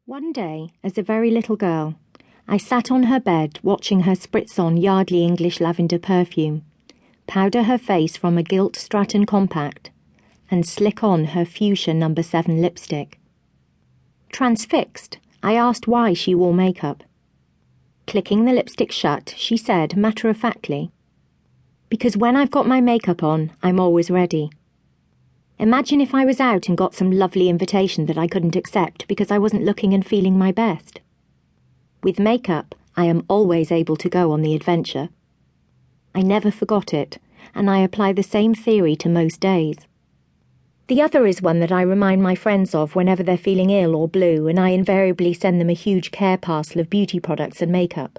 One day, as a very little girl, I sat on her bed watching her spritz on Yardley English lavender perfume, powder her face from a gilt Stratton compact, and slick on her fuchsia No. 7 lipstick. Transfixed, I asked why she wore makeup. Clicking the lipstick shut, she said matter-of-factly, "Because when I've got my makeup on, I'm always ready. Imagine if I was out and got some lovely invitation that I couldn't accept because I wasn't looking and feeling my best. With makeup, I am always able to go on the adventure." I never forgot it, and I apply the same theory to most days. The other is one that I remind my friends of whenever they're feeling ill or blue, and I invariably send them a huge care parcel of beauty products and makeup.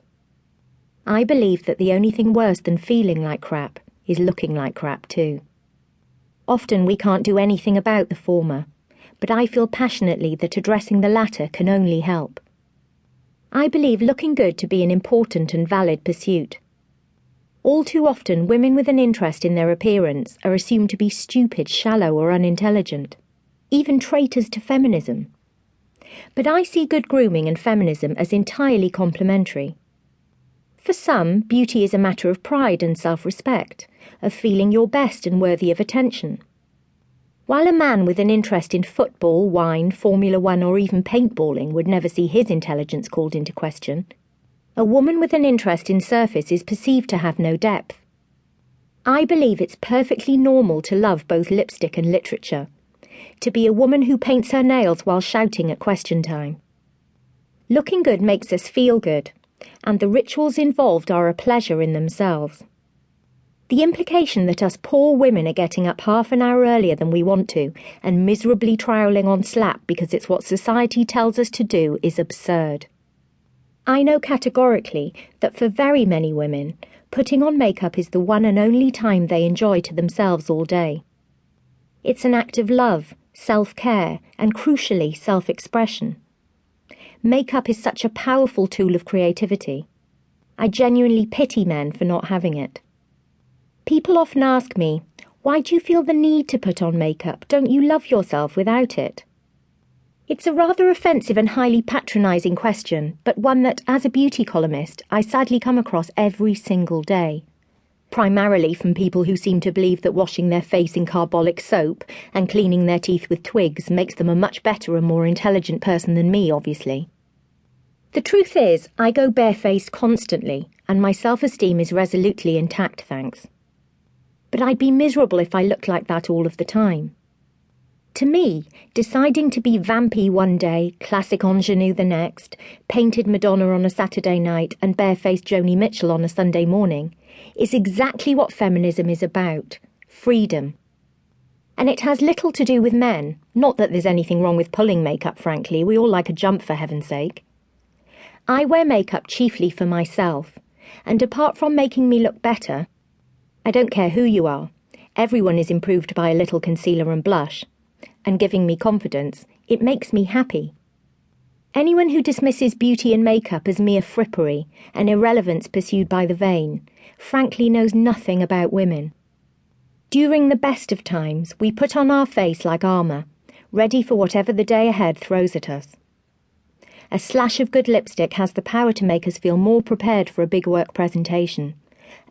I believe that the only thing worse than feeling like crap is looking like crap too. Often we can't do anything about the former, but I feel passionately that addressing the latter can only help. I believe looking good to be an important and valid pursuit. All too often, women with an interest in their appearance are assumed to be stupid, shallow, or unintelligent, even traitors to feminism. But I see good grooming and feminism as entirely complementary. For some, beauty is a matter of pride and self-respect, of feeling your best and worthy of attention. While a man with an interest in football, wine, Formula One, or even paintballing would never see his intelligence called into question, a woman with an interest in surface is perceived to have no depth. I believe it's perfectly normal to love both lipstick and literature, to be a woman who paints her nails while shouting at question time. Looking good makes us feel good, and the rituals involved are a pleasure in themselves. The implication that us poor women are getting up half an hour earlier than we want to and miserably troweling on slap because it's what society tells us to do is absurd. I know categorically that for very many women, putting on makeup is the one and only time they enjoy to themselves all day. It's an act of love, self-care, and crucially, self-expression. Makeup is such a powerful tool of creativity. I genuinely pity men for not having it. People often ask me, "Why do you feel the need to put on makeup? Don't you love yourself without it?" It's a rather offensive and highly patronising question, but one that, as a beauty columnist, I sadly come across every single day. Primarily from people who seem to believe that washing their face in carbolic soap and cleaning their teeth with twigs makes them a much better and more intelligent person than me, obviously. The truth is, I go barefaced constantly, and my self-esteem is resolutely intact, thanks. But I'd be miserable if I looked like that all of the time. To me, deciding to be vampy one day, classic ingenue the next, painted Madonna on a Saturday night and barefaced Joni Mitchell on a Sunday morning is exactly what feminism is about: freedom. And it has little to do with men. Not that there's anything wrong with pulling makeup, frankly. We all like a jump, for heaven's sake. I wear makeup chiefly for myself, and apart from making me look better, I don't care who you are, everyone is improved by a little concealer and blush, and giving me confidence, it makes me happy. Anyone who dismisses beauty and makeup as mere frippery and irrelevance pursued by the vain, frankly knows nothing about women. During the best of times, we put on our face like armour, ready for whatever the day ahead throws at us. A slash of good lipstick has the power to make us feel more prepared for a big work presentation.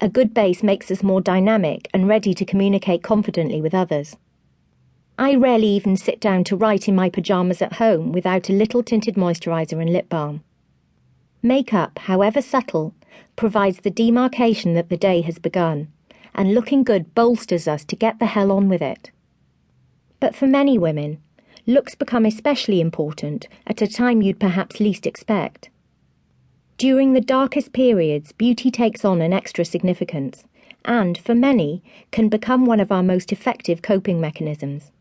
A good base makes us more dynamic and ready to communicate confidently with others. I rarely even sit down to write in my pyjamas at home without a little tinted moisturiser and lip balm. Makeup, however subtle, provides the demarcation that the day has begun, and looking good bolsters us to get the hell on with it. But for many women, looks become especially important at a time you'd perhaps least expect. During the darkest periods, beauty takes on an extra significance, and, for many, can become one of our most effective coping mechanisms.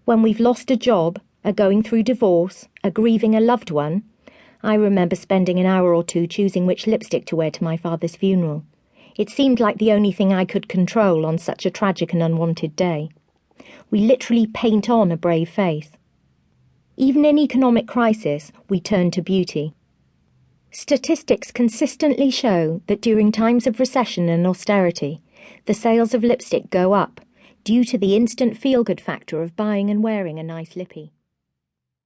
When we've lost a job, are going through divorce, are grieving a loved one, I remember spending an hour or two choosing which lipstick to wear to my father's funeral. It seemed like the only thing I could control on such a tragic and unwanted day. We literally paint on a brave face. Even in economic crisis, we turn to beauty. Statistics consistently show that during times of recession and austerity, the sales of lipstick go up, due to the instant feel-good factor of buying and wearing a nice lippy.